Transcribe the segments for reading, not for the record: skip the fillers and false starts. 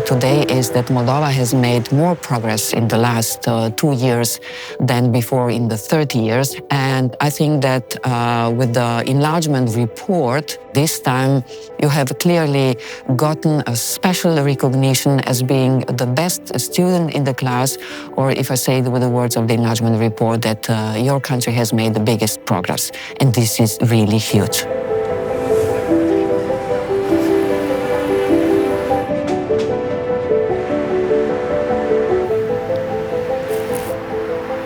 today is that Moldova has made more progress in the last 2 years than before in the 30 years. And I think that with the enlargement report, this time you have clearly gotten a special recognition as being the best student in the class, or if I say it with the words of the enlargement report, that your country has made the biggest progress. And this is really huge.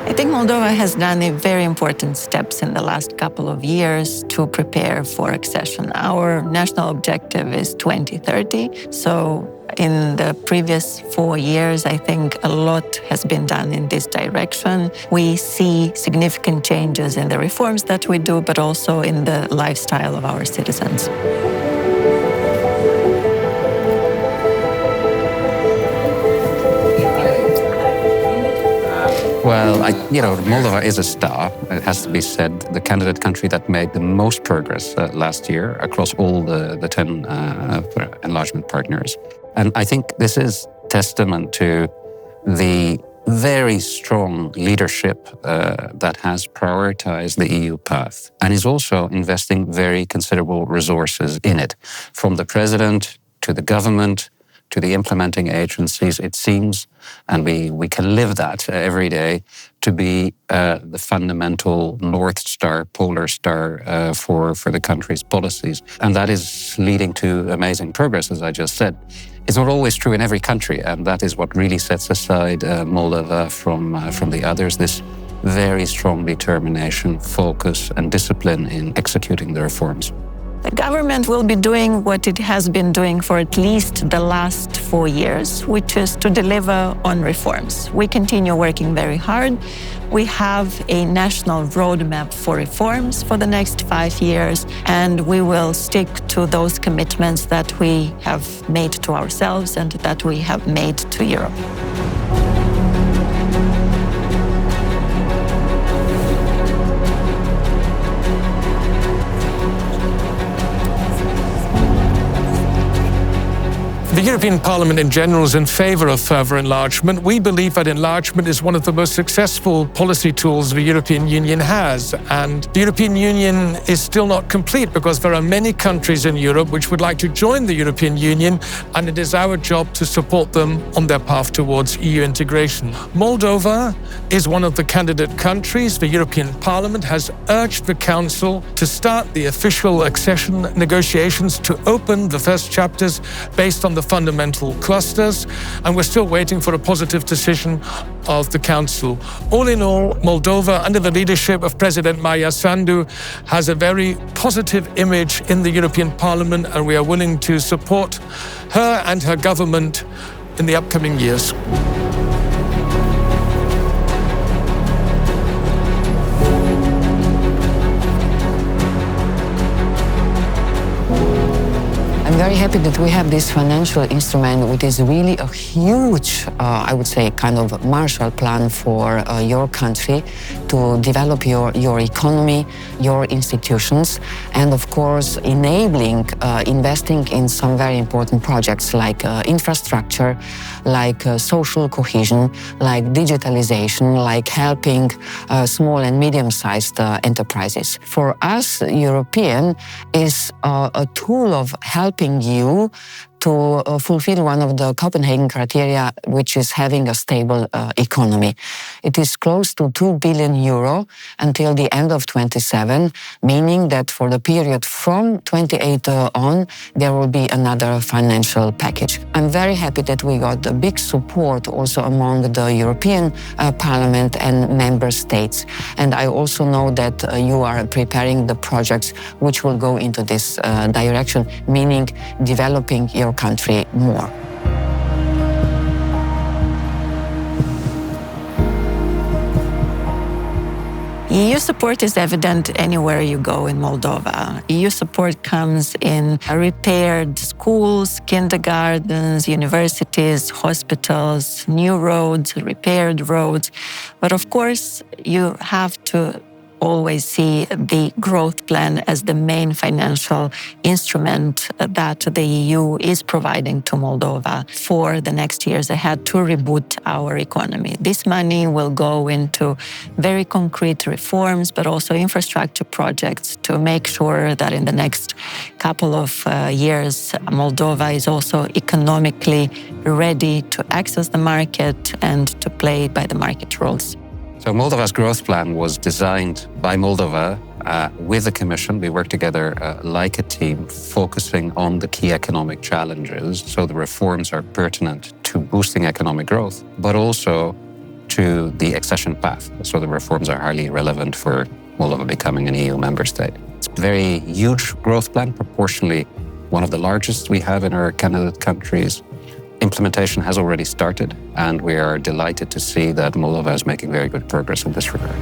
I think Moldova has done very important steps in the last couple of years to prepare for accession. Our national objective is 2030, so in the previous 4 years, I think a lot has been done in this direction. We see significant changes in the reforms that we do, but also in the lifestyle of our citizens. Well, Moldova is a star. It has to be said, the candidate country that made the most progress last year across all the 10 enlargement partners. And I think this is testament to the very strong leadership that has prioritized the EU path and is also investing very considerable resources in it. From the president to the government, to the implementing agencies, it seems, and we can live that every day, to be the fundamental North Star, polar star for the country's policies. And that is leading to amazing progress, as I just said. It's not always true in every country, and that is what really sets aside Moldova from the others, this very strong determination, focus, and discipline in executing the reforms. The government will be doing what it has been doing for at least the last 4 years, which is to deliver on reforms. We continue working very hard. We have a national roadmap for reforms for the next 5 years, and we will stick to those commitments that we have made to ourselves and that we have made to Europe. The European Parliament in general is in favour of further enlargement. We believe that enlargement is one of the most successful policy tools the European Union has. And the European Union is still not complete because there are many countries in Europe which would like to join the European Union, and it is our job to support them on their path towards EU integration. Moldova is one of the candidate countries. The European Parliament has urged the Council to start the official accession negotiations, to open the first chapters based on the fundamental clusters, and we're still waiting for a positive decision of the Council. All in all, Moldova, under the leadership of President Maia Sandu, has a very positive image in the European Parliament, and we are willing to support her and her government in the upcoming years. I'm very happy that we have this financial instrument, which is really a huge, I would say, kind of Marshall Plan for your country to develop your economy, your institutions, and of course, enabling investing in some very important projects like infrastructure, like social cohesion, like digitalization, like helping small and medium-sized enterprises. For us, European is a tool of helping you to fulfill one of the Copenhagen criteria, which is having a stable economy. It is close to 2 billion euro until the end of 27, meaning that for the period from 28 on, there will be another financial package. I'm very happy that we got a big support also among the European Parliament and member states. And I also know that you are preparing the projects which will go into this direction, meaning developing your country more. EU support is evident anywhere you go in Moldova. EU support comes in repaired schools, kindergartens, universities, hospitals, new roads, repaired roads. But of course, you have to always see the growth plan as the main financial instrument that the EU is providing to Moldova for the next years ahead to reboot our economy. This money will go into very concrete reforms, but also infrastructure projects to make sure that in the next couple of years, Moldova is also economically ready to access the market and to play by the market rules. So Moldova's growth plan was designed by Moldova with the Commission. We worked together like a team, focusing on the key economic challenges. So the reforms are pertinent to boosting economic growth, but also to the accession path. So the reforms are highly relevant for Moldova becoming an EU member state. It's a very huge growth plan, proportionally one of the largest we have in our candidate countries. Implementation has already started, and we are delighted to see that Moldova is making very good progress in this regard.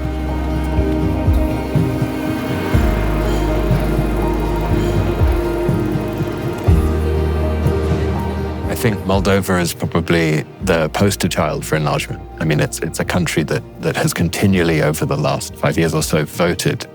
I think Moldova is probably the poster child for enlargement. I mean, it's a country that has continually, over the last 5 years or so, voted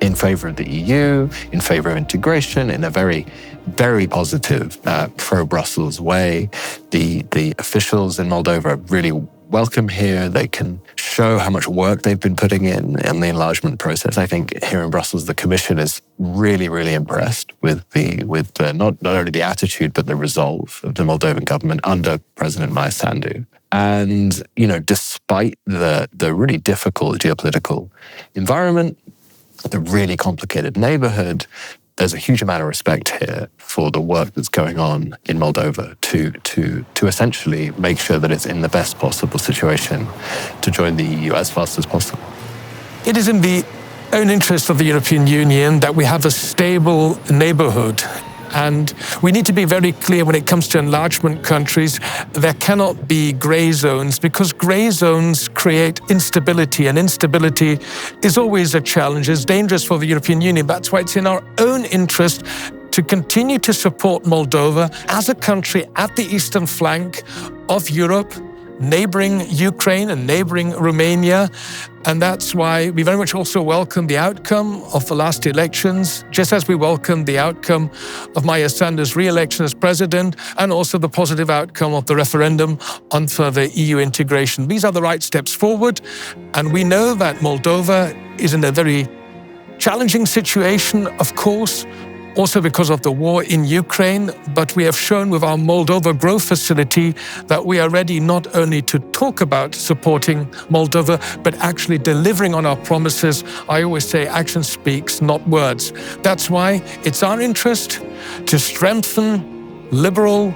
in favor of the EU, in favor of integration, in a very, very positive, pro-Brussels way. The officials in Moldova are really welcome here. They can show how much work they've been putting in the enlargement process. I think here in Brussels, the Commission is really, really impressed with not only the attitude, but the resolve of the Moldovan government under President Maia Sandu. And, you know, despite the really difficult geopolitical environment, the really complicated neighborhood, there's a huge amount of respect here for the work that's going on in Moldova to essentially make sure that it's in the best possible situation to join the EU as fast as possible. It is in the own interest of the European Union that we have a stable neighborhood. And we need to be very clear when it comes to enlargement countries, there cannot be grey zones, because grey zones create instability, and instability is always a challenge. It's dangerous for the European Union. That's why it's in our own interest to continue to support Moldova as a country at the eastern flank of Europe, neighboring Ukraine and neighboring Romania. And that's why we very much also welcome the outcome of the last elections, just as we welcome the outcome of Maia Sandu's re-election as president, and also the positive outcome of the referendum on further EU integration. These are the right steps forward. And we know that Moldova is in a very challenging situation, of course, also because of the war in Ukraine, but we have shown with our Moldova Growth Facility that we are ready not only to talk about supporting Moldova, but actually delivering on our promises. I always say action speaks, not words. That's why it's our interest to strengthen liberal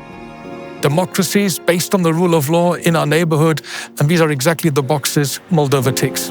democracies based on the rule of law in our neighborhood, and these are exactly the boxes Moldova ticks.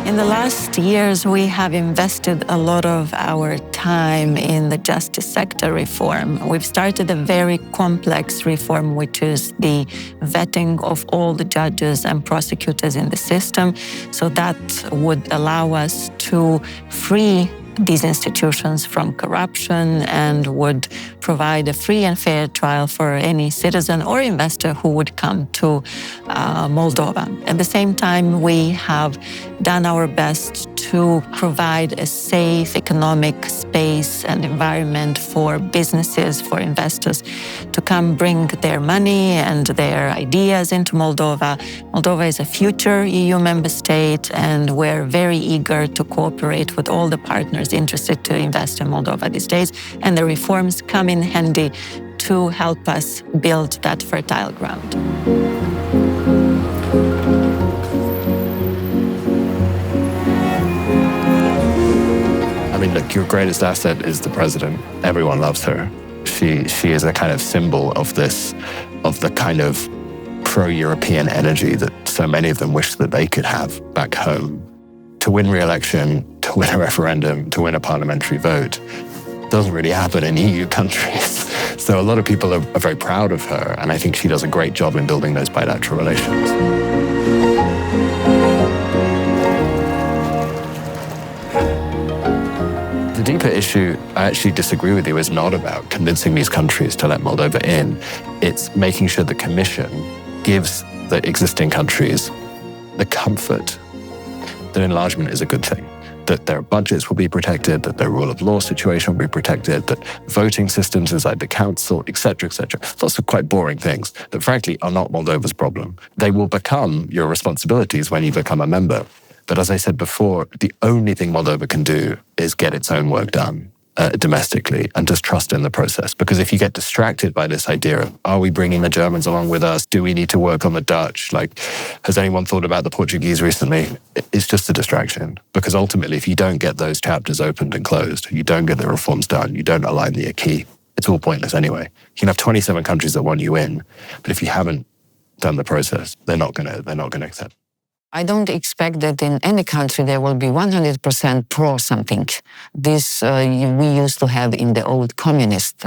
In the last years, we have invested a lot of our time in the justice sector reform. We've started a very complex reform, which is the vetting of all the judges and prosecutors in the system. So that would allow us to free these institutions from corruption and would provide a free and fair trial for any citizen or investor who would come to Moldova. At the same time, we have done our best to provide a safe economic space and environment for businesses, for investors to come bring their money and their ideas into Moldova. Moldova is a future EU member state, and we're very eager to cooperate with all the partners interested to invest in Moldova these days, and the reforms come in handy to help us build that fertile ground. I mean, look, your greatest asset is the president. Everyone loves her. She is a kind of symbol of the kind of pro-European energy that so many of them wish that they could have back home. To win re-election, to win a referendum, to win a parliamentary vote doesn't really happen in EU countries. So a lot of people are very proud of her, and I think she does a great job in building those bilateral relations. The deeper issue, I actually disagree with you, is not about convincing these countries to let Moldova in. It's making sure the Commission gives the existing countries the comfort that enlargement is a good thing, that their budgets will be protected, that their rule of law situation will be protected, that voting systems inside the council, etc., etc. Lots of quite boring things that frankly are not Moldova's problem. They will become your responsibilities when you become a member. But as I said before, the only thing Moldova can do is get its own work done domestically and just trust in the process. Because if you get distracted by this idea of, are we bringing the Germans along with us? Do we need to work on the Dutch? Like, has anyone thought about the Portuguese recently? It's just a distraction. Because ultimately, if you don't get those chapters opened and closed, you don't get the reforms done, you don't align the acquis, it's all pointless anyway. You can have 27 countries that want you in, but if you haven't done the process, they're not gonna accept. I don't expect that in any country there will be 100% pro something. This we used to have in the old communist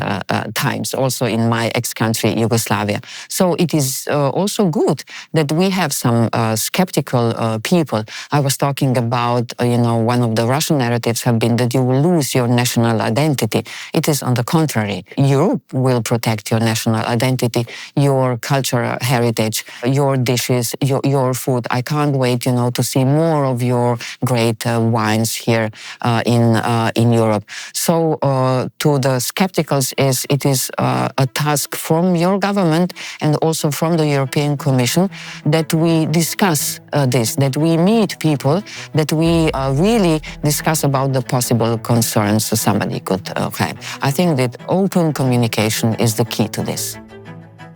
times, also in my ex-country, Yugoslavia. So it is also good that we have some skeptical people. I was talking about, one of the Russian narratives have been that you will lose your national identity. It is on the contrary. Europe will protect your national identity, your cultural heritage, your dishes, your food. I can't wait, to see more of your great wines here in Europe. So to the skepticals, it is a task from your government and also from the European Commission that we discuss this, that we meet people, that we really discuss about the possible concerns somebody could have. I think that open communication is the key to this.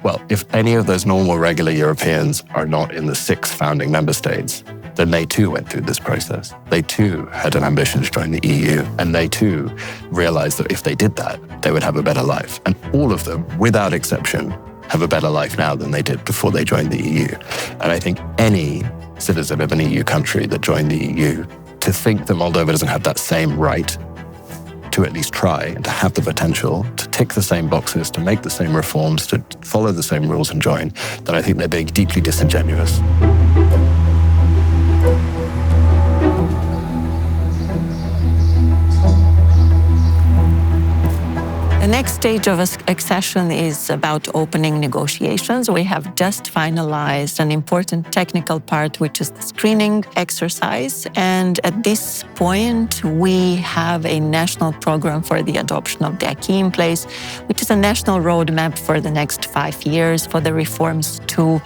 Well, if any of those normal, regular Europeans are not in the 6 founding member states, then they too went through this process. They too had an ambition to join the EU, and they too realized that if they did that, they would have a better life. And all of them, without exception, have a better life now than they did before they joined the EU. And I think any citizen of an EU country that joined the EU, to think that Moldova doesn't have that same right to at least try and to have the potential to tick the same boxes, to make the same reforms, to follow the same rules and join, then I think they're being deeply disingenuous. The next stage of accession is about opening negotiations. We have just finalized an important technical part, which is the screening exercise. And at this point, we have a national program for the adoption of the acquis in place, which is a national roadmap for the next 5 years for the reforms to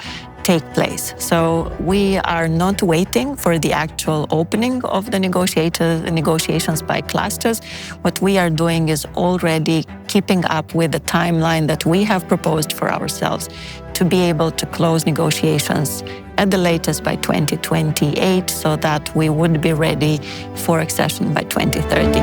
take place. So we are not waiting for the actual opening of the negotiations by clusters. What we are doing is already keeping up with the timeline that we have proposed for ourselves to be able to close negotiations at the latest by 2028, so that we would be ready for accession by 2030.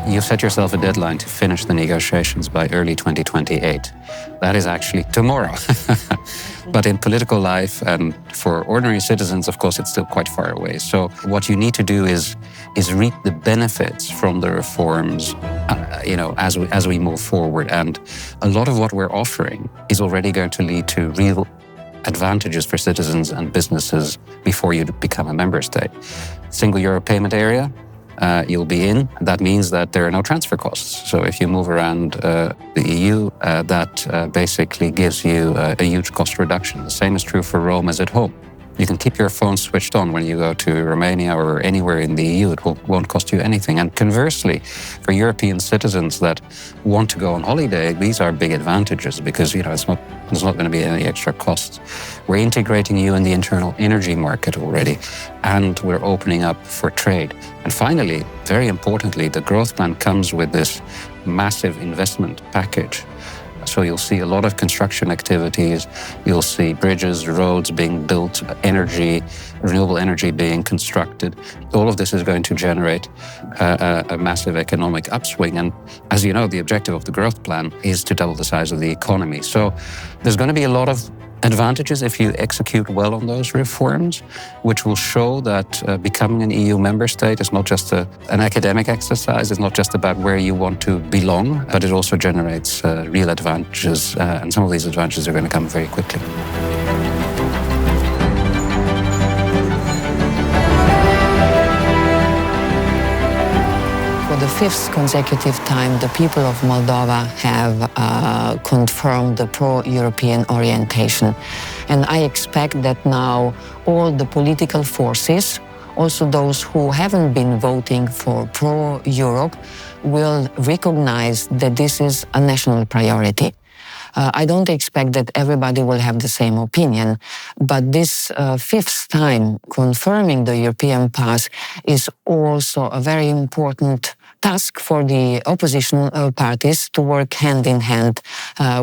You set yourself a deadline to finish the negotiations by early 2028. That is actually tomorrow. But in political life and for ordinary citizens, of course, it's still quite far away. So what you need to do is reap the benefits from the reforms, as we move forward. And a lot of what we're offering is already going to lead to real advantages for citizens and businesses before you become a member state. Single euro payment area, you'll be in. That means that there are no transfer costs. So if you move around the EU, that basically gives you a huge cost reduction. The same is true for Rome as at home. You can keep your phone switched on when you go to Romania or anywhere in the EU. It won't cost you anything. And conversely, for European citizens that want to go on holiday, these are big advantages because there's not going to be any extra costs. We're integrating you in the internal energy market already, and we're opening up for trade. And finally, very importantly, the growth plan comes with this massive investment package. So you'll see a lot of construction activities, you'll see bridges, roads being built, renewable energy being constructed. All of this is going to generate a massive economic upswing. And as you know, the objective of the growth plan is to double the size of the economy. So there's going to be a lot of advantages if you execute well on those reforms, which will show that becoming an EU member state is not just an academic exercise, it's not just about where you want to belong, but it also generates real advantages, and some of these advantages are going to come very quickly. For the fifth consecutive time, the people of Moldova have confirmed the pro-European orientation. And I expect that now all the political forces, also those who haven't been voting for pro-Europe, will recognize that this is a national priority. I don't expect that everybody will have the same opinion, but this fifth time confirming the European path is also a very important task for the opposition parties to work hand in hand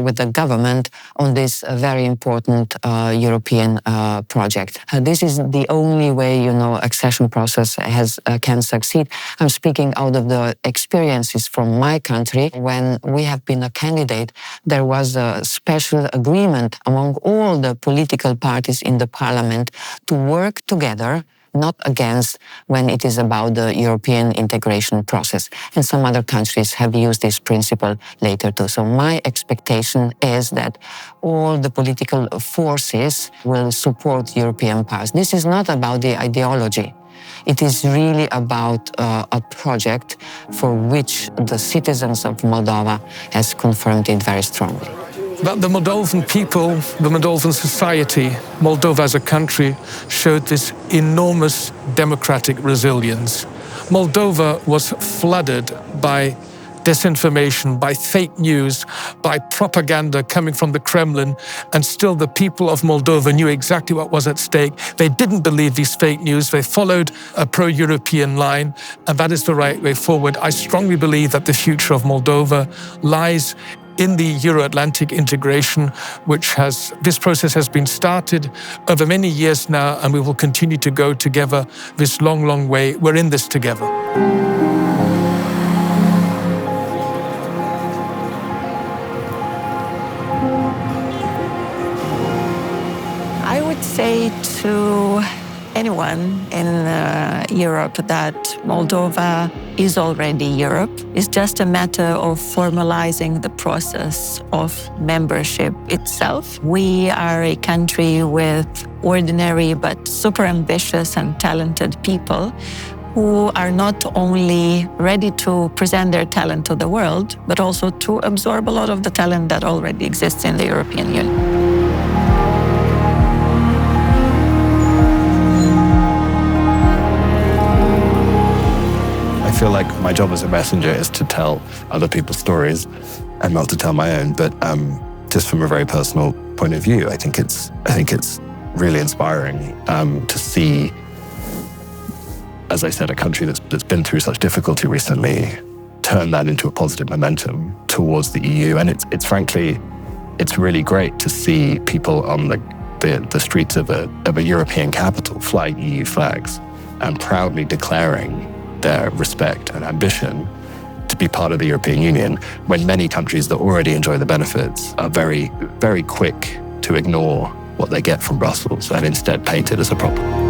with the government on this very important European project. This is the only way, accession process can succeed. I'm speaking out of the experiences from my country. When we have been a candidate, there was a special agreement among all the political parties in the parliament to work together, not against, when it is about the European integration process. And some other countries have used this principle later too. So my expectation is that all the political forces will support European path. This is not about the ideology. It is really about a project for which the citizens of Moldova has confirmed it very strongly. But the Moldovan people, the Moldovan society, Moldova as a country, showed this enormous democratic resilience. Moldova was flooded by disinformation, by fake news, by propaganda coming from the Kremlin, and still the people of Moldova knew exactly what was at stake. They didn't believe these fake news. They followed a pro-European line, and that is the right way forward. I strongly believe that the future of Moldova lies in the Euro-Atlantic integration, this process has been started over many years now, and we will continue to go together this long, long way. We're in this together. I would say to anyone in Europe that Moldova is already Europe. It's just a matter of formalizing the process of membership itself. We are a country with ordinary but super ambitious and talented people who are not only ready to present their talent to the world, but also to absorb a lot of the talent that already exists in the European Union. I feel like my job as a messenger is to tell other people's stories and not to tell my own. But just from a very personal point of view, I think it's really inspiring to see, as I said, a country that's been through such difficulty recently turn that into a positive momentum towards the EU. And it's frankly, it's really great to see people on the streets of a European capital flying EU flags and proudly declaring their respect and ambition to be part of the European Union, when many countries that already enjoy the benefits are very, very quick to ignore what they get from Brussels and instead paint it as a problem.